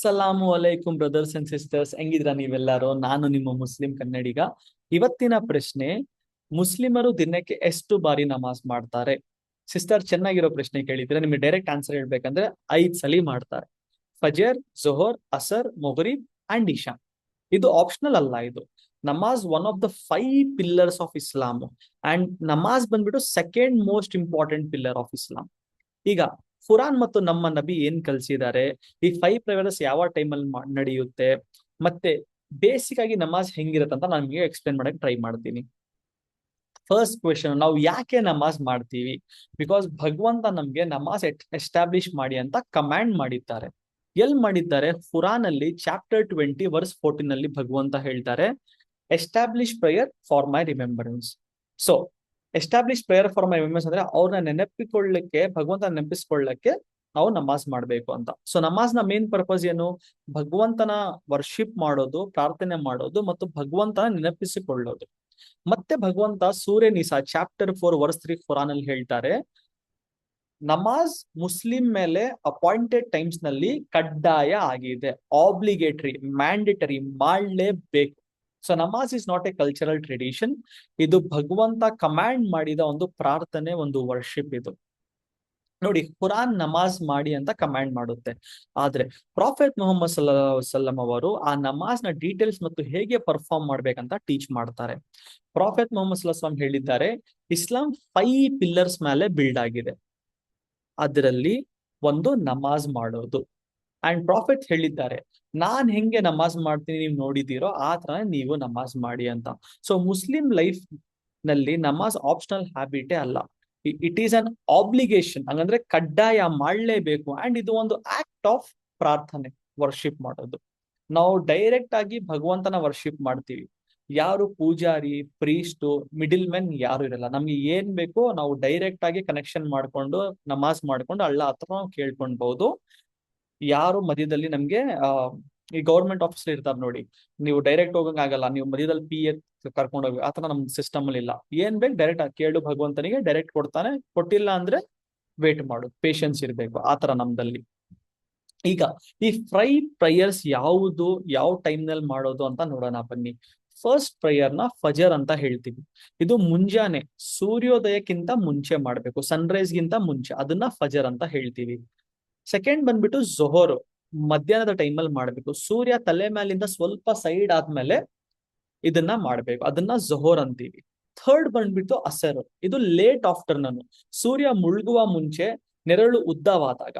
ಸಲಾಮು ಅಲೈಕುಂ brothers and sisters, ಹೆಂಗಿದ್ರ ನೀವೆಲ್ಲರೂ? ನಾನು ನಿಮ್ಮ ಮುಸ್ಲಿಂ ಕನ್ನಡಿಗ. ಇವತ್ತಿನ ಪ್ರಶ್ನೆ: ಮುಸ್ಲಿಮರು ದಿನಕ್ಕೆ ಎಷ್ಟು ಬಾರಿ ನಮಾಜ್ ಮಾಡ್ತಾರೆ? ಸಿಸ್ಟರ್, ಚೆನ್ನಾಗಿರೋ ಪ್ರಶ್ನೆ ಕೇಳಿದ್ರೆ. ನಿಮಗೆ ಡೈರೆಕ್ಟ್ ಆನ್ಸರ್ ಹೇಳ್ಬೇಕಂದ್ರೆ 5 ಸಲಿ ಮಾಡ್ತಾರೆ. ಫಜರ್, ಜೊಹರ್, ಅಸರ್, ಮೊಗರಿಬ್ ಅಂಡ್ ಇಶಾ. ಇದು ಆಪ್ಷನಲ್ ಅಲ್ಲ. ಇದು ನಮಾಜ್ one of the 5 pillars of Islam. And ನಮಾಜ್ ಬಂದ್ಬಿಟ್ಟು second most important pillar of Islam. ಈಗ ಕುರಾನ್ ಮತ್ತು ನಮ್ಮ ನಬಿ ಏನ್ ಕಲ್ಸಿದ್ದಾರೆ, ಈ 5 ಪ್ರೇಯರ್ಸ್ ಯಾವ ಟೈಮಲ್ಲಿ ನಡೆಯುತ್ತೆ, ಮತ್ತೆ ಬೇಸಿಕ್ ಆಗಿ ನಮಾಜ್ ಹೆಂಗಿರುತ್ತೆ ಅಂತ ನಾನು ನಿಮಗೆ ಎಕ್ಸ್ಪ್ಲೇನ್ ಮಾಡಕ್ ಟ್ರೈ ಮಾಡ್ತೀನಿ. ಫಸ್ಟ್ ಕ್ವೆಶನ್: ನಾವು ಯಾಕೆ ನಮಾಜ್ ಮಾಡ್ತೀವಿ? ಬಿಕಾಸ್ ಭಗವಂತ ನಮ್ಗೆ ನಮಾಜ್ ಎಸ್ಟಾಬ್ಲಿಷ್ ಮಾಡಿ ಅಂತ ಕಮಾಂಡ್ ಮಾಡಿದ್ದಾರೆ. ಎಲ್ಲಿ ಮಾಡಿದ್ದಾರೆ? ಕುರಾನ್ ಅಲ್ಲಿ ಚಾಪ್ಟರ್ 20 ವರ್ಸ್ 14 ಅಲ್ಲಿ ಭಗವಂತ ಹೇಳ್ತಾರೆ, establish prayer for my remembrance. So establish prayer for my remembrance ಅಂದ್ರೆ ಅವ್ರನ್ನ ನೆನಪಿಕೊಳ್ಳಕ್ಕೆ, ಭಗವಂತ ನೆನಪಿಸ್ಕೊಳ್ಳಕ್ಕೆ ನಾವು ನಮಾಜ್ ಮಾಡ್ಬೇಕು ಅಂತ. ಸೊ ನಮಾಜ್ನ ಮೇನ್ ಪರ್ಪಸ್ ಏನು? ಭಗವಂತನ ವರ್ಷಿಪ್ ಮಾಡೋದು, ಪ್ರಾರ್ಥನೆ ಮಾಡೋದು ಮತ್ತು ಭಗವಂತನ ನೆನಪಿಸಿಕೊಳ್ಳೋದು. ಮತ್ತೆ ಭಗವಂತ ಸೂರ್ಯ ನಿಸಾ ಚಾಪ್ಟರ್ 4 ವರ್ಸ್ 3 ಕುರಾನ್ ಅಲ್ಲಿ ಹೇಳ್ತಾರೆ, ನಮಾಜ್ ಮುಸ್ಲಿಂ ಮೇಲೆ ಅಪಾಯಿಂಟೆಡ್ ಟೈಮ್ಸ್ ನಲ್ಲಿ ಕಡ್ಡಾಯ ಆಗಿದೆ, ಆಬ್ಲಿಗೇಟರಿ, ಮ್ಯಾಂಡೇಟರಿ, ಮಾಡಲೇಬೇಕು. ಸೊ ನಮಾಜ್ is not A cultural tradition. ಇದು ಭಗವಂತ ಕಮಾಂಡ್ ಮಾಡಿದ ಒಂದು ಪ್ರಾರ್ಥನೆ, ಒಂದು ವರ್ಷಿಪ್ ಇದು. ನೋಡಿ, ಕುರಾನ್ ನಮಾಜ್ ಮಾಡಿ ಅಂತ ಕಮಾಂಡ್ ಮಾಡುತ್ತೆ, ಆದ್ರೆ ಪ್ರಾಫೆಟ್ ಮುಹಮ್ಮದ್ ಸಲ್ಲಲ್ಲಾಹು ಅಲೈಹಿ ವಸಲ್ಲಂ ಅವರು ಆ ನಮಾಜ್ ನ ಡೀಟೇಲ್ಸ್ ಮತ್ತು ಹೇಗೆ ಪರ್ಫಾರ್ಮ್ ಮಾಡ್ಬೇಕಂತ ಟೀಚ್ ಮಾಡ್ತಾರೆ. ಪ್ರಾಫೆಟ್ ಮುಹಮ್ಮದ್ ಸಲ್ಲಲ್ಲಾಹು ಅಲೈಹಿ ವಸಲ್ಲಂ ಹೇಳಿದ್ದಾರೆ, ಇಸ್ಲಾಂ 5 ಪಿಲ್ಲರ್ಸ್ ಮೇಲೆ ಬಿಲ್ಡ್ ಆಗಿದೆ, ಅದರಲ್ಲಿ ಒಂದು ನಮಾಜ್ ಮಾಡೋದು. ಅಂಡ್ ಪ್ರಾಫಿಟ್ ಹೇಳಿದ್ದಾರೆ, ನಾನ್ ಹೆಂಗೆ ನಮಾಜ್ ಮಾಡ್ತೀನಿ ನೀವು ನೋಡಿದ್ದೀರೋ ಆ ತರ ನೀವು ನಮಾಜ್ ಮಾಡಿ ಅಂತ. ಸೊ ಮುಸ್ಲಿಂ ಲೈಫ್ ನಲ್ಲಿ ನಮಾಜ್ ಆಪ್ಷನಲ್ ಹ್ಯಾಬಿಟೇ ಅಲ್ಲ, ಇಟ್ ಈಸ್ ಅನ್ ಆಬ್ಲಿಗೇಷನ್. ಹಂಗಂದ್ರೆ ಕಡ್ಡಾಯ ಮಾಡಲೇಬೇಕು. ಅಂಡ್ ಇದು ಒಂದು ಆಕ್ಟ್ ಆಫ್ ಪ್ರಾರ್ಥನೆ, ವರ್ಷಿಪ್ ಮಾಡೋದು. ನಾವು ಡೈರೆಕ್ಟ್ ಆಗಿ ಭಗವಂತನ ವರ್ಷಿಪ್ ಮಾಡ್ತೀವಿ. ಯಾರು ಪೂಜಾರಿ, ಪ್ರೀಸ್ಟು, ಮಿಡಿಲ್ ಮೆನ್ ಯಾರು ಇರಲ್ಲ. ನಮ್ಗೆ ಏನ್ ಬೇಕೋ ನಾವು ಡೈರೆಕ್ಟ್ ಆಗಿ ಕನೆಕ್ಷನ್ ಮಾಡ್ಕೊಂಡು ನಮಾಜ್ ಮಾಡ್ಕೊಂಡು ಅಲ್ಲ ಹತ್ರ ನಾವು ಕೇಳ್ಕೊಳ್ಬಹುದು. ಯಾರು ಮಧ್ಯದಲ್ಲಿ ನಮ್ಗೆ ಈ ಗೌರ್ಮೆಂಟ್ ಆಫೀಸರ್ ಇರ್ತಾರೆ ನೋಡಿ, ನೀವು ಡೈರೆಕ್ಟ್ ಹೋಗಂಗ್ ಆಗಲ್ಲ, ನೀವು ಮಧ್ಯದಲ್ಲಿ PA ಕರ್ಕೊಂಡು ಹೋಗಿ, ಆತರ ನಮ್ ಸಿಸ್ಟಮ್ ಅಲ್ಲಿ ಇಲ್ಲ. ಏನ್ ಬೇಕು ಡೈರೆಕ್ಟ್ ಕೇಳು ಭಗವಂತನಿಗೆ, ಡೈರೆಕ್ಟ್ ಕೊಡ್ತಾನೆ. ಕೊಟ್ಟಿಲ್ಲ ಅಂದ್ರೆ ವೇಟ್ ಮಾಡು, ಪೇಶನ್ಸ್ ಇರ್ಬೇಕು, ಆತರ ನಮ್ದಲ್ಲಿ. ಈಗ ಈ 5 ಪ್ರೇಯರ್ಸ್ ಯಾವುದು, ಯಾವ ಟೈಮ್ ನಲ್ಲಿ ಮಾಡೋದು ಅಂತ ನೋಡೋಣ ಬನ್ನಿ. ಫಸ್ಟ್ ಪ್ರೇಯರ್ ನ ಫಜರ್ ಅಂತ ಹೇಳ್ತೀವಿ. ಇದು ಮುಂಜಾನೆ ಸೂರ್ಯೋದಯಕ್ಕಿಂತ ಮುಂಚೆ ಮಾಡ್ಬೇಕು, ಸನ್ರೈಸ್ ಗಿಂತ ಮುಂಚೆ, ಅದನ್ನ ಫಜರ್ ಅಂತ ಹೇಳ್ತೀವಿ. ಸೆಕೆಂಡ್ ಬಂದ್ಬಿಟ್ಟು ಜೊಹರ್, ಮಧ್ಯಾಹ್ನದ ಟೈಮಲ್ಲಿ ಮಾಡ್ಬೇಕು. ಸೂರ್ಯ ತಲೆ ಮೇಲಿಂದ ಸ್ವಲ್ಪ ಸೈಡ್ ಆದ್ಮೇಲೆ ಇದನ್ನ ಮಾಡ್ಬೇಕು, ಅದನ್ನ ಜೊಹರ್ ಅಂತೀವಿ. ಥರ್ಡ್ ಬಂದ್ಬಿಟ್ಟು ಅಸರ್, ಇದು ಲೇಟ್ ಆಫ್ಟರ್ನೂನ್, ಸೂರ್ಯ ಮುಳುಗುವ ಮುಂಚೆ, ನೆರಳು ಉದ್ದವಾದಾಗ.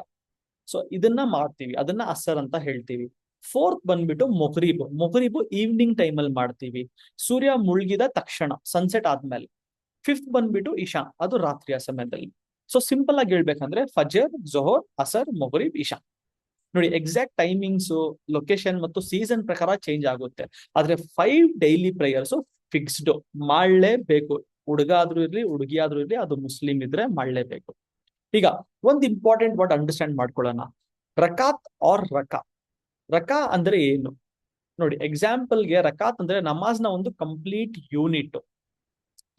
ಸೊ ಇದನ್ನ ಮಾಡ್ತೀವಿ, ಅದನ್ನ ಅಸರ್ ಅಂತ ಹೇಳ್ತೀವಿ. ಫೋರ್ತ್ ಬಂದ್ಬಿಟ್ಟು ಮೊಗರಿಬು ಈವ್ನಿಂಗ್ ಟೈಮ್ ಅಲ್ಲಿ ಮಾಡ್ತೀವಿ, ಸೂರ್ಯ ಮುಳುಗಿದ ತಕ್ಷಣ, ಸನ್ಸೆಟ್ ಆದ್ಮೇಲೆ. ಫಿಫ್ತ್ ಬಂದ್ಬಿಟ್ಟು ಇಶಾ, ಅದು ರಾತ್ರಿಯ ಸಮಯದಲ್ಲಿ. ಸೊ ಸಿಂಪಲ್ ಆಗಿ ಹೇಳ್ಬೇಕಂದ್ರೆ ಫಜರ್, ಜೊಹರ್, ಅಸರ್, ಮೊಗರಿಬ್, ಇಶಾ. ನೋಡಿ, ಎಕ್ಸಾಕ್ಟ್ ಟೈಮಿಂಗ್ಸ್, ಲೊಕೇಶನ್ ಮತ್ತು ಸೀಸನ್ ಪ್ರಕಾರ ಚೇಂಜ್ ಆಗುತ್ತೆ, ಆದ್ರೆ 5 ಡೈಲಿ ಪ್ರೇಯರ್ಸ್ ಫಿಕ್ಸ್ಡ್ ಮಾಡ್ಲೇಬೇಕು. ಹುಡುಗ ಆದ್ರೂ ಇರ್ಲಿ, ಹುಡುಗಿ ಆದ್ರೂ ಇರ್ಲಿ, ಅದು ಮುಸ್ಲಿಂ ಇದ್ರೆ ಮಾಡ್ಲೇಬೇಕು. ಈಗ ಒಂದು ಇಂಪಾರ್ಟೆಂಟ್ ವರ್ಡ್ ಅಂಡರ್ಸ್ಟ್ಯಾಂಡ್ ಮಾಡ್ಕೊಳ್ಳೋಣ, ರಕಾತ್ ಆರ್ ರಕಾ. ರಕಾ ಅಂದ್ರೆ ಏನು ನೋಡಿ. ಎಕ್ಸಾಂಪಲ್ಗೆ ರಕಾತ್ ಅಂದ್ರೆ ನಮಾಜ್ನ ಒಂದು ಕಂಪ್ಲೀಟ್ ಯೂನಿಟ್.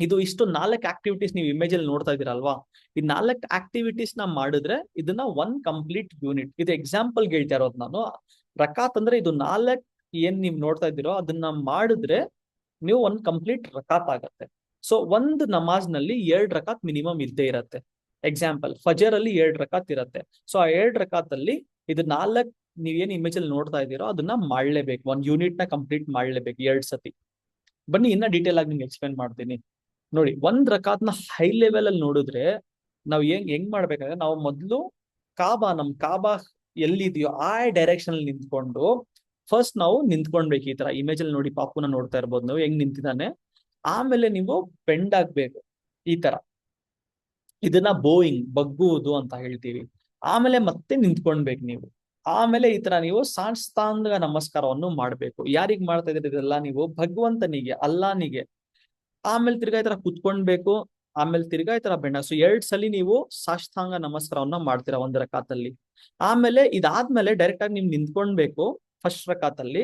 ಇದು ಇಷ್ಟು 4 ಆಕ್ಟಿವಿಟೀಸ್ ನೀವು ಇಮೇಜ್ ಅಲ್ಲಿ ನೋಡ್ತಾ ಇದೀರಲ್ವಾ, ಈ 4 ಆಕ್ಟಿವಿಟೀಸ್ ನ ಮಾಡಿದ್ರೆ ಇದನ್ನ 1 ಕಂಪ್ಲೀಟ್ ಯೂನಿಟ್. ಇದು ಎಕ್ಸಾಂಪಲ್ ಹೇಳ್ತಾ ಇರೋದು ನಾನು. ರಕಾತ್ ಅಂದ್ರೆ ಇದು 4 ಏನ್ ನೀವು ನೋಡ್ತಾ ಇದ್ದೀರೋ ಅದನ್ನ ಮಾಡಿದ್ರೆ ನೀವು 1 ಕಂಪ್ಲೀಟ್ ರಕಾತ್ ಆಗತ್ತೆ. ಸೊ ಒಂದು ನಮಾಜ್ ನಲ್ಲಿ 2 ರಕಾತ್ ಮಿನಿಮಮ್ ಇದ್ದೇ ಇರತ್ತೆ. ಎಕ್ಸಾಂಪಲ್ ಫಜರ್ ಅಲ್ಲಿ 2 ರಕಾತ್ ಇರತ್ತೆ. ಸೊ ಆ 2 ರಕಾತ್ ಅಲ್ಲಿ ಇದು 4 ನೀವೇನ್ ಇಮೇಜ್ ಅಲ್ಲಿ ನೋಡ್ತಾ ಇದ್ದೀರೋ ಅದನ್ನ ಮಾಡ್ಲೇಬೇಕು, 1 ಯೂನಿಟ್ ನ ಕಂಪ್ಲೀಟ್ ಮಾಡ್ಲೇಬೇಕು 2 ಸತಿ. ಬನ್ನಿ ಇನ್ನ ಡೀಟೇಲ್ ಆಗಿ ನಿಮ್ಗೆ ಎಕ್ಸ್ಪ್ಲೇನ್ ಮಾಡ್ತೀನಿ. ನೋಡಿ, 1 ರಕಾತ್ನ ಹೈ ಲೆವೆಲ್ ಅಲ್ಲಿ ನೋಡಿದ್ರೆ ನಾವು ಹೆಂಗ್ ಮಾಡ್ಬೇಕಂದ್ರೆ, ನಾವು ಮೊದಲು ನಮ್ ಕಾಬಾ ಎಲ್ಲಿದೆಯೋ ಆ ಡೈರೆಕ್ಷನ್ ಅಲ್ಲಿ ನಿಂತ್ಕೊಂಡು ಫಸ್ಟ್ ನಾವು ನಿಂತ್ಕೊಳ್ಬೇಕು. ಈ ತರ ಇಮೇಜ್ ಅಲ್ಲಿ ನೋಡಿ, ಪಾಪುನ ನೋಡ್ತಾ ಇರ್ಬೋದು ನೀವು ಹೆಂಗ್ ನಿಂತಿದ್ದಾನೆ. ಆಮೇಲೆ ನೀವು ಬೆಂಡ್ ಆಗ್ಬೇಕು ಈ ತರ, ಇದನ್ನ ಬಗ್ಗುವುದು ಅಂತ ಹೇಳ್ತೀವಿ. ಆಮೇಲೆ ಮತ್ತೆ ನಿಂತ್ಕೊಳ್ಬೇಕು ನೀವು. ಆಮೇಲೆ ಈ ತರ ನೀವು ಸಾಷ್ಟಾಂಗ ನಮಸ್ಕಾರವನ್ನು ಮಾಡ್ಬೇಕು. ಯಾರಿಗ್ ಮಾಡ್ತಾ ಇದ್ರಿ ಇದೆಲ್ಲ? ನೀವು ಭಗವಂತನಿಗೆ, ಅಲ್ಲಾನಿಗೆ. ಆಮೇಲೆ ತಿರ್ಗಾ ಈ ತರ ಕುತ್ಕೊಳ್ಬೇಕು, ಆಮೇಲೆ ತಿರ್ಗಾ ಈ ತರ ಬೆಂಡ. 2 ಸಲಿ ನೀವು ಸಾಷ್ಟಾಂಗ ನಮಸ್ಕಾರವನ್ನ ಮಾಡ್ತೀರಾ 1 ರಕಾತಲ್ಲಿ. ಆಮೇಲೆ ಇದಾದ್ಮೇಲೆ ಡೈರೆಕ್ಟ್ ಆಗಿ ನೀವು ನಿಂತ್ಕೊಳ್ಬೇಕು ಫಸ್ಟ್ 1 ರಕಾತಲ್ಲಿ.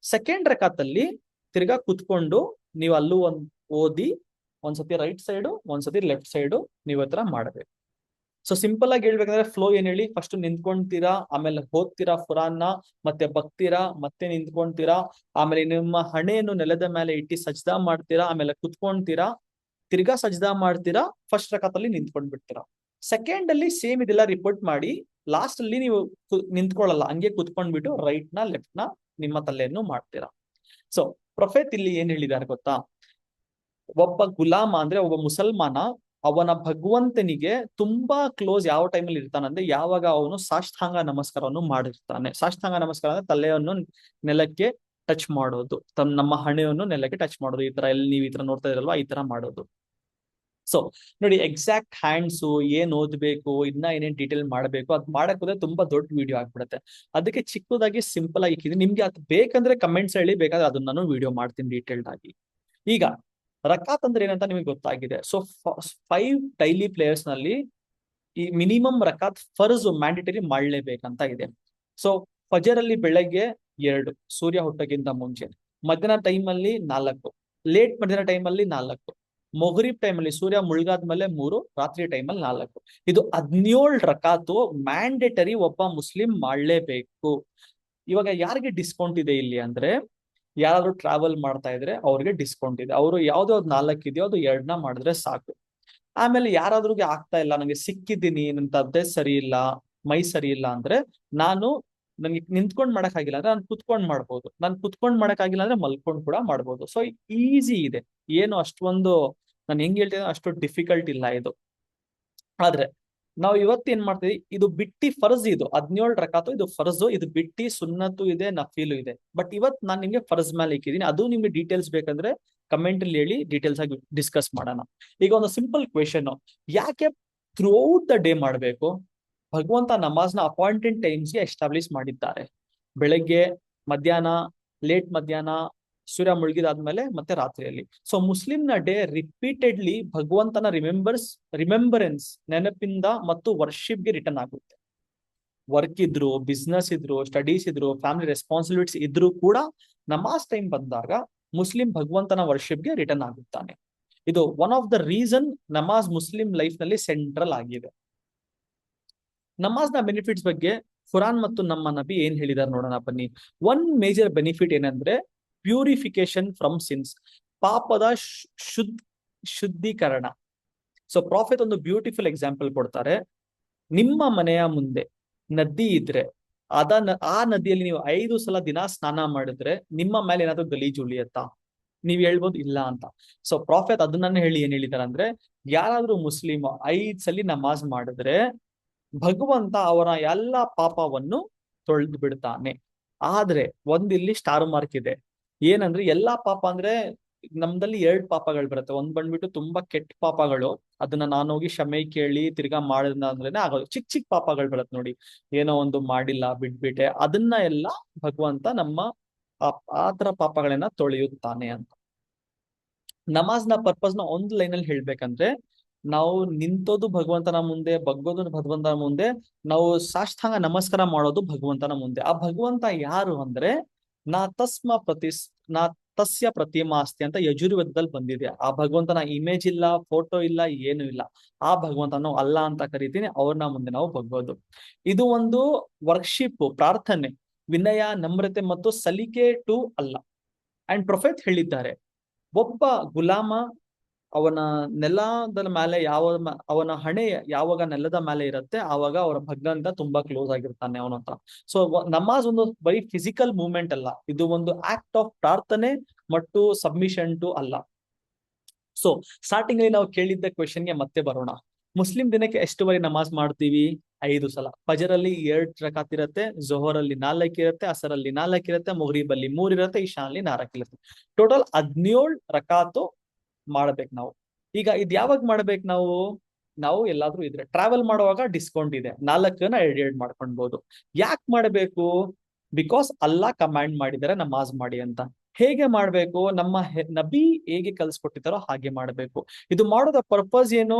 ಸೆಕೆಂಡ್ 1 ರಕಾತಲ್ಲಿ ತಿರ್ಗಾ ಕುತ್ಕೊಂಡು ನೀವು ಅಲ್ಲೂ ಓದಿ, ಒಂದ್ಸತಿ ರೈಟ್ ಸೈಡು, ಒಂದ್ಸತಿ ಲೆಫ್ಟ್ ಸೈಡು ನೀವು ಹತ್ರ ಮಾಡಬೇಕು. ಸೊ ಸಿಂಪಲ್ ಆಗಿ ಹೇಳ್ಬೇಕಂದ್ರೆ ಫ್ಲೋ ಏನ್ ಹೇಳಿ, ಫಸ್ಟ್ ನಿಂತ್ಕೊಂತೀರಾ, ಆಮೇಲೆ ಓದ್ತೀರಾ ಕುರಾನ್ನ, ಮತ್ತೆ ಬಗ್ತೀರಾ, ಮತ್ತೆ ನಿಂತ್ಕೊಂತೀರಾ, ಆಮೇಲೆ ನಿಮ್ಮ ಹಣೆಯನ್ನು ನೆಲದ ಮೇಲೆ ಇಟ್ಟು ಸಜ್ದಾ ಮಾಡ್ತೀರಾ, ಆಮೇಲೆ ಕುತ್ಕೊಂತೀರಾ, ತಿರ್ಗಾ ಸಜ್ದಾ ಮಾಡ್ತೀರಾ, ಫಸ್ಟ್ ರಕಾತಲ್ಲಿ ನಿಂತ್ಕೊಂಡ್ ಬಿಡ್ತೀರಾ. ಸೆಕೆಂಡ್ ಅಲ್ಲಿ ಸೇಮ್ ಇದೆಲ್ಲ ರಿಪೋರ್ಟ್ ಮಾಡಿ ಲಾಸ್ಟ್ ಅಲ್ಲಿ ನೀವು ನಿಂತ್ಕೊಳ್ಳಲ್ಲ, ಹಂಗೆ ಕುತ್ಕೊಂಡ್ಬಿಟ್ಟು ರೈಟ್ ನ ಲೆಫ್ಟ್ ನ ನಿಮ್ಮ ತಲೆಯನ್ನು ಮಾಡ್ತೀರಾ. ಸೊ ಪ್ರೊಫೆಟ್ ಇಲ್ಲಿ ಏನ್ ಹೇಳಿದ್ದಾರೆ ಗೊತ್ತಾ, ಒಬ್ಬ ಗುಲಾಮ ಅಂದ್ರೆ ಒಬ್ಬ ಮುಸಲ್ಮಾನ ಅವನ ಭಗವಂತನಿಗೆ ತುಂಬಾ ಕ್ಲೋಸ್ ಯಾವ ಟೈಮಲ್ಲಿ ಇರ್ತಾನಂದ್ರೆ ಯಾವಾಗ ಅವನು ಸಾಷ್ಟಾಂಗ ನಮಸ್ಕಾರವನ್ನು ಮಾಡಿರ್ತಾನೆ. ಸಾಷ್ಟಾಂಗ ನಮಸ್ಕಾರ ಅಂದ್ರೆ ತಲೆಯನ್ನು ನೆಲಕ್ಕೆ ಟಚ್ ಮಾಡೋದು, ನಮ್ಮ ಹಣೆಯನ್ನು ನೆಲಕ್ಕೆ ಟಚ್ ಮಾಡೋದು, ಈ ತರ ಎಲ್ಲಿ ನೀವು ಈ ತರ ನೋಡ್ತಾ ಇರಲ್ವಾ, ಈ ತರ ಮಾಡೋದು. ಸೊ ನೋಡಿ, ಎಕ್ಸಾಕ್ಟ್ ಹ್ಯಾಂಡ್ಸ್ ಏನ್ ಓದ್ಬೇಕು, ಇನ್ನ ಏನೇನ್ ಡೀಟೇಲ್ ಮಾಡಬೇಕು, ಅದ್ ಮಾಡಕ್ ಹೋದ್ರೆ ತುಂಬಾ ದೊಡ್ಡ ವಿಡಿಯೋ ಆಗ್ಬಿಡುತ್ತೆ. ಅದಕ್ಕೆ ಚಿಕ್ಕದಾಗಿ ಸಿಂಪಲ್ ಆಗಿ ಇಕ್ಕಿದೀನಿ. ನಿಮ್ಗೆ ಅದು ಬೇಕಂದ್ರೆ ಕಮೆಂಟ್ಸ್ ಹೇಳಿ, ಬೇಕಾದ್ರೆ ಅದನ್ನ ನಾನು ವಿಡಿಯೋ ಮಾಡ್ತೀನಿ ಡೀಟೇಲ್ಡ್ ಆಗಿ. ಈಗ ರಕಾತ್ ಅಂದ್ರೆ ಏನಂತ ನಿಮಗೆ ಗೊತ್ತಾಗಿದೆ. ಸೊ 5 ಡೈಲಿ ಪ್ಲೇಯರ್ಸ್ ನಲ್ಲಿ ಈ ಮಿನಿಮಮ್ ರಕಾತ್ ಫರ್ಜ್ ಮ್ಯಾಂಡೇಟರಿ ಮಾಡ್ಲೇಬೇಕಂತ ಇದೆ. ಸೊ ಫಜರ್ ಅಲ್ಲಿ ಬೆಳಗ್ಗೆ 2, ಸೂರ್ಯ ಹುಟ್ಟೋಕ್ಕಿಂತ ಮುಂಚೆ, ಮಧ್ಯಾಹ್ನ ಟೈಮ್ ಅಲ್ಲಿ 4, ಲೇಟ್ ಮಧ್ಯಾಹ್ನ ಟೈಮ್ ಅಲ್ಲಿ 4, ಮೊಗರಿಬ್ ಟೈಮ್ ಅಲ್ಲಿ ಸೂರ್ಯ ಮುಳುಗಾದ್ಮೇಲೆ 3, ರಾತ್ರಿ ಟೈಮ್ ಅಲ್ಲಿ 4. ಇದು 17 ರಕಾತು ಮ್ಯಾಂಡೇಟರಿ ಒಬ್ಬ ಮುಸ್ಲಿಂ ಮಾಡ್ಲೇಬೇಕು. ಇವಾಗ ಯಾರಿಗೆ ಡಿಸ್ಕೌಂಟ್ ಇದೆ ಇಲ್ಲಿ ಅಂದ್ರೆ, ಯಾರಾದ್ರೂ ಟ್ರಾವೆಲ್ ಮಾಡ್ತಾ ಇದ್ರೆ ಅವ್ರಿಗೆ ಡಿಸ್ಕೌಂಟ್ ಇದೆ. ಅವರು ಯಾವ್ದೋ 4 ಇದೆಯೋ ಅದು 2ನ ಮಾಡಿದ್ರೆ ಸಾಕು. ಆಮೇಲೆ ಯಾರಾದ್ರಿಗೆ ಆಗ್ತಾ ಇಲ್ಲ, ನಂಗೆ ಸಿಕ್ಕಿದ್ದೀನಿ, ನನ್ನ ತದ್ದೆ ಸರಿ ಇಲ್ಲ, ಮೈ ಸರಿ ಇಲ್ಲ ಅಂದ್ರೆ, ನನಗೆ ನಿಂತ್ಕೊಂಡ್ ಮಾಡಕ್ ಆಗಿಲ್ಲ ಅಂದ್ರೆ ನಾನು ಕುತ್ಕೊಂಡ್ ಮಾಡ್ಬೋದು, ನಾನು ಕುತ್ಕೊಂಡ್ ಮಾಡಕ್ ಆಗಿಲ್ಲ ಅಂದ್ರೆ ಮಲ್ಕೊಂಡ್ ಕೂಡ ಮಾಡ್ಬೋದು. ಸೊ ಈಸಿ ಇದೆ, ಏನು ಅಷ್ಟೊಂದು ನಾನು ಹೆಂಗ್ ಹೇಳ್ತೀನಿ ಅಷ್ಟು ಡಿಫಿಕಲ್ಟ್ ಇಲ್ಲ ಇದು. ಆದ್ರೆ ನಾವು ಇವತ್ತೇನ್ ಮಾಡ್ತೀವಿ, ಇದು ಬಿಟ್ಟಿ ಫರ್ಜ್, ಇದು 17 ರಕಾತು ಇದು ಫರ್ಜು, ಇದು ಬಿಟ್ಟಿ ಸುನ್ನತ್ತು ಇದೆ, ನಫೀಲು ಇದೆ. ಬಟ್ ಇವತ್ ನಾನು ನಿಮ್ಗೆ ಫರ್ಜ್ ಮೇಲೆ ಇಕ್ಕಿದೀನಿ. ಅದು ನಿಮ್ಗೆ ಡೀಟೇಲ್ಸ್ ಬೇಕಂದ್ರೆ ಕಮೆಂಟ್ ಅಲ್ಲಿ ಹೇಳಿ, ಡೀಟೇಲ್ಸ್ ಆಗಿ ಡಿಸ್ಕಸ್ ಮಾಡೋಣ. ಈಗ ಒಂದು ಸಿಂಪಲ್ ಕ್ವೆಶನ್, ಯಾಕೆ ಥ್ರೂ ಔಟ್ ದ ಡೇ ಮಾಡಬೇಕು? ಭಗವಂತ ನಮಾಜ್ನ ಅಪಾಯಿಂಟೆಡ್ ಟೈಮ್ಸ್ಗೆ ಎಸ್ಟಾಬ್ಲಿಷ್ ಮಾಡಿದ್ದಾರೆ. ಬೆಳಗ್ಗೆ, ಮಧ್ಯಾಹ್ನ, ಲೇಟ್ ಮಧ್ಯಾಹ್ನ, ಸೂರ್ಯ ಮುಳುಗಿದಾದ್ಮೇಲೆ, ಮತ್ತೆ ರಾತ್ರಿಯಲ್ಲಿ. ಸೊ ಮುಸ್ಲಿಂನ ಡೇ ರಿಪೀಟೆಡ್ಲಿ ಭಗವಂತನ ರಿಮೆಂಬರೆನ್ಸ್, ನೆನಪಿಂದ ಮತ್ತು ವರ್ಷಿಪ್ಗೆ ರಿಟರ್ನ್ ಆಗುತ್ತೆ. ವರ್ಕ್ ಇದ್ರು, ಬಿಸ್ನೆಸ್ ಇದ್ರು, ಸ್ಟಡೀಸ್ ಇದ್ರು, ಫ್ಯಾಮಿಲಿ ರೆಸ್ಪಾನ್ಸಿಬಿಲಿಟೀಸ್ ಇದ್ರು ಕೂಡ ನಮಾಜ್ ಟೈಮ್ ಬಂದಾಗ ಮುಸ್ಲಿಂ ಭಗವಂತನ ವರ್ಷಿಪ್ಗೆ ರಿಟರ್ನ್ ಆಗುತ್ತಾನೆ. ಇದು ಒನ್ ಆಫ್ ದ ರೀಸನ್ ನಮಾಜ್ ಮುಸ್ಲಿಂ ಲೈಫ್ ನಲ್ಲಿ ಸೆಂಟ್ರಲ್ ಆಗಿದೆ. ನಮಾಜ್ನ ಬೆನಿಫಿಟ್ಸ್ ಬಗ್ಗೆ ಕುರಾನ್ ಮತ್ತು ನಮ್ಮ ನಬಿ ಏನ್ ಹೇಳಿದಾರೆ ನೋಡೋಣ ಬನ್ನಿ. ಒನ್ ಮೇಜರ್ ಬೆನಿಫಿಟ್ ಏನಂದ್ರೆ ಪ್ಯೂರಿಫಿಕೇಶನ್ ಫ್ರಮ್ ಸಿನ್ಸ್, ಪಾಪದ ಶುದ್ಧೀಕರಣ. ಸೊ ಪ್ರಾಫಿಟ್ ಒಂದು ಬ್ಯೂಟಿಫುಲ್ ಎಕ್ಸಾಂಪಲ್ ಕೊಡ್ತಾರೆ. ನಿಮ್ಮ ಮನೆಯ ಮುಂದೆ ನದಿ ಇದ್ರೆ ಆ ನದಿಯಲ್ಲಿ ನೀವು 5 ಸಲ ದಿನ ಸ್ನಾನ ಮಾಡಿದ್ರೆ ನಿಮ್ಮ ಮೇಲೆ ಏನಾದ್ರು ಗಲೀಜು ಉಳಿಯತ್ತಾ? ನೀವ್ ಹೇಳ್ಬೋದು ಇಲ್ಲ ಅಂತ. ಸೊ ಪ್ರಾಫಿಟ್ ಅದನ್ನ ಹೇಳಿ ಏನ್ ಹೇಳಿದಾರೆ ಅಂದ್ರೆ, ಯಾರಾದ್ರೂ ಮುಸ್ಲಿಮ್ 5 ಸಲ ನಮಾಜ್ ಮಾಡಿದ್ರೆ ಭಗವಂತ ಅವರ ಎಲ್ಲ ಪಾಪವನ್ನು ತೊಳೆದು ಬಿಡ್ತಾನೆ. ಆದ್ರೆ ಒಂದಿಲ್ಲಿ ಸ್ಟಾರ್ ಮಾರ್ಕ್ ಇದೆ, ಏನಂದ್ರೆ ಎಲ್ಲಾ ಪಾಪ ಅಂದ್ರೆ ನಮ್ದಲ್ಲಿ 2 ಪಾಪಗಳು ಬರುತ್ತೆ. ಒಂದ್ ಬಂದ್ಬಿಟ್ಟು ತುಂಬಾ ಕೆಟ್ಟ ಪಾಪಗಳು, ಅದನ್ನ ನಾನು ಹೋಗಿ ಕ್ಷಮೆ ಕೇಳಿ ತಿರ್ಗಾ ಮಾಡಿದ ಅಂದ್ರೇನೆ ಆಗೋದು. ಚಿಕ್ಕ ಚಿಕ್ಕ ಪಾಪಗಳು ಬರುತ್ತೆ ನೋಡಿ, ಏನೋ ಒಂದು ಮಾಡಿಲ್ಲ ಬಿಟ್ಬಿಟ್ಟೆ, ಅದನ್ನ ಎಲ್ಲ ಭಗವಂತ ನಮ್ಮ ಆತರ ಪಾಪಗಳನ್ನ ತೊಳೆಯುತ್ತಾನೆ ಅಂತ. ನಮಾಜ್ನ ಪರ್ಪಸ್ನ ಒಂದು ಲೈನಲ್ಲಿ ಹೇಳ್ಬೇಕಂದ್ರೆ, ನಾವು ನಿಂತೋದು ಭಗವಂತನ ಮುಂದೆ, ಬಗ್ಗೋದು ಭಗವಂತನ ಮುಂದೆ, ನಾವು ಸಾಷ್ಟಾಂಗ ನಮಸ್ಕಾರ ಮಾಡೋದು ಭಗವಂತನ ಮುಂದೆ. ಆ ಭಗವಂತ ಯಾರು ಅಂದ್ರೆ, ನಾ ತಸ್ಯ ಪ್ರತಿಮಾಸ್ತಿ ಅಂತ ಯಜುರ್ವೇದದಲ್ಲಿ ಬಂದಿದೆ. ಆ ಭಗವಂತನ ಇಮೇಜ್ ಇಲ್ಲ, ಫೋಟೋ ಇಲ್ಲ, ಏನು ಇಲ್ಲ. ಆ ಭಗವಂತನ ಅಲ್ಲ ಅಂತ ಕರಿತೀನಿ, ಅವ್ರನ್ನ ಮುಂದೆ ನಾವು ಬಗ್ಗೋದು. ಇದು ಒಂದು ವರ್ಶಿಪ್, ಪ್ರಾರ್ಥನೆ, ವಿನಯ, ನಮ್ರತೆ ಮತ್ತು ಸಲಿಕೆ ಟು ಅಲ್ಲ. ಅಂಡ್ ಪ್ರೊಫೆಟ್ ಹೇಳಿದ್ದಾರೆ, ಒಬ್ಬ ಗುಲಾಮ ಅವನ ನೆಲದ ಮೇಲೆ ಅವನ ಹಣೆ ಯಾವಾಗ ನೆಲದ ಮೇಲೆ ಇರುತ್ತೆ ಆವಾಗ ಅವರ ಭಗವಂತ ತುಂಬಾ ಕ್ಲೋಸ್ ಆಗಿರ್ತಾನೆ ಅವನಂತ. ಸೊ ನಮಾಜ್ ಒಂದು ಬರೀ ಫಿಸಿಕಲ್ ಮೂವ್ಮೆಂಟ್ ಅಲ್ಲ, ಇದು ಒಂದು ಆಕ್ಟ್ ಆಫ್ ಪ್ರಾರ್ಥನೆ ಮತ್ತು ಸಬ್ಮಿಷನ್ ಟು ಅಲ್ಲ. ಸೊ ಸ್ಟಾರ್ಟಿಂಗ್ ಅಲ್ಲಿ ನಾವು ಕೇಳಿದ್ದ ಕ್ವೆಶನ್ಗೆ ಮತ್ತೆ ಬರೋಣ. ಮುಸ್ಲಿಂ ದಿನಕ್ಕೆ ಎಷ್ಟು ಬಾರಿ ನಮಾಜ್ ಮಾಡ್ತೀವಿ? 5 ಸಲ. ಫಜರ್ ಅಲ್ಲಿ 2 ರಕಾತ್ ಇರುತ್ತೆ, ಜೊಹರ್ ಅಲ್ಲಿ 4 ಇರುತ್ತೆ, ಅಸರ್ ಅಲ್ಲಿ 4 ಇರುತ್ತೆ, ಮೊಗರಿಬ್ ಅಲ್ಲಿ 3 ಇರುತ್ತೆ, ಇಶಾ ಅಲ್ಲಿ 4 ಇರುತ್ತೆ. ಟೋಟಲ್ 17 ರಕಾತು ಮಾಡ್ಬೇಕು ನಾವು. ಈಗ ಇದ್ ಯಾವಾಗ ಮಾಡ್ಬೇಕು ನಾವು ಎಲ್ಲಾದ್ರೂ ಇದ್ರೆ ಟ್ರಾವೆಲ್ ಮಾಡುವಾಗ ಡಿಸ್ಕೌಂಟ್ ಇದೆ, 4ನ 2 ಮಾಡ್ಕೊಳ್ಬಹುದು. ಯಾಕೆ ಮಾಡ್ಬೇಕು? ಬಿಕಾಸ್ ಅಲ್ಲಾ ಕಮಾಂಡ್ ಮಾಡಿದ್ದಾರೆ ನಮಾಜ್ ಮಾಡಿ ಅಂತ. ಹೇಗೆ ಮಾಡ್ಬೇಕು? ನಮ್ಮ ನಬಿ ಹೇಗೆ ಕಲ್ಸ್ಕೊಟ್ಟಿದ್ದಾರೋ ಹಾಗೆ ಮಾಡ್ಬೇಕು. ಇದು ಮಾಡೋದ ಪರ್ಪಸ್ ಏನು?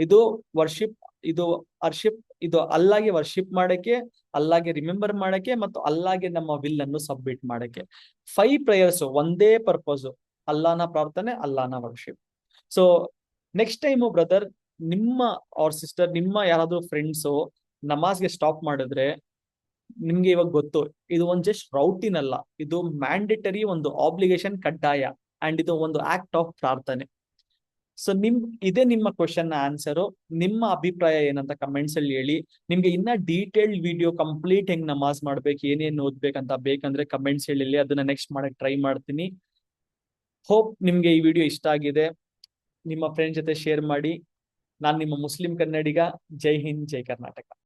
ಇದು ವರ್ಷಿಪ್, ಇದು ಅರ್ಶಿಪ್, ಇದು ಅಲ್ಲಾಗೆ ವರ್ಷಿಪ್ ಮಾಡಕ್ಕೆ, ಅಲ್ಲಾಗೆ ರಿಮೆಂಬರ್ ಮಾಡಕ್ಕೆ, ಮತ್ತು ಅಲ್ಲಾಗೆ ನಮ್ಮ ವಿಲ್ ಅನ್ನು ಸಬ್ಮಿಟ್ ಮಾಡಕ್ಕೆ. 5 ಪ್ರೇಯರ್ಸ್ ಒಂದೇ ಪರ್ಪಸ್, ಅಲ್ಲಾನ ಪ್ರಾರ್ಥನೆ, ಅಲ್ಲಾನ worship. So next time brother, ನಿಮ್ಮ ಅವ್ರ ಸಿಸ್ಟರ್, ನಿಮ್ಮ ಯಾರಾದ್ರೂ ಫ್ರೆಂಡ್ಸು ನಮಾಜ್ಗೆ ಸ್ಟಾಪ್ ಮಾಡಿದ್ರೆ, ನಿಮ್ಗೆ ಇವಾಗ ಗೊತ್ತು ಇದು ಒಂದು ಜಸ್ಟ್ ರೌಟಿನ್ ಅಲ್ಲ, ಇದು ಮ್ಯಾಂಡೇಟರಿ, ಒಂದು ಆಬ್ಲಿಗೇಷನ್, ಕಡ್ಡಾಯ. ಅಂಡ್ ಇದು ಒಂದು ಆಕ್ಟ್ ಆಫ್ ಪ್ರಾರ್ಥನೆ. ಸೊ ಇದೇ ನಿಮ್ಮ ಕ್ವಶನ್ ಆನ್ಸರು. ನಿಮ್ಮ ಅಭಿಪ್ರಾಯ ಏನಂತ ಕಮೆಂಟ್ಸ್ ಅಲ್ಲಿ ಹೇಳಿ. ನಿಮ್ಗೆ ಇನ್ನ ಡೀಟೇಲ್ಡ್ ವಿಡಿಯೋ ಕಂಪ್ಲೀಟ್ ಹೆಂಗ್ ನಮಾಜ್ ಮಾಡ್ಬೇಕು, ಏನೇನ್ ಓದ್ಬೇಕಂತ ಬೇಕಂದ್ರೆ ಕಮೆಂಟ್ಸ್ ಹೇಳಿ, ಅದನ್ನ ನೆಕ್ಸ್ಟ್ ಮಾಡಕ್ ಟ್ರೈ ಮಾಡ್ತೀನಿ. ಹೋಪ್ ನಿಮ್ಗೆ ಈ ವಿಡಿಯೋ ಇಷ್ಟ ಆಗಿದೆ. ನಿಮ್ಮ ಫ್ರೆಂಡ್ ಜೊತೆ ಶೇರ್ ಮಾಡಿ. ನಾನು ನಿಮ್ಮ ಮುಸ್ಲಿಂ ಕನ್ನಡಿಗ. ಜೈ ಹಿಂದ್, ಜೈ ಕರ್ನಾಟಕ.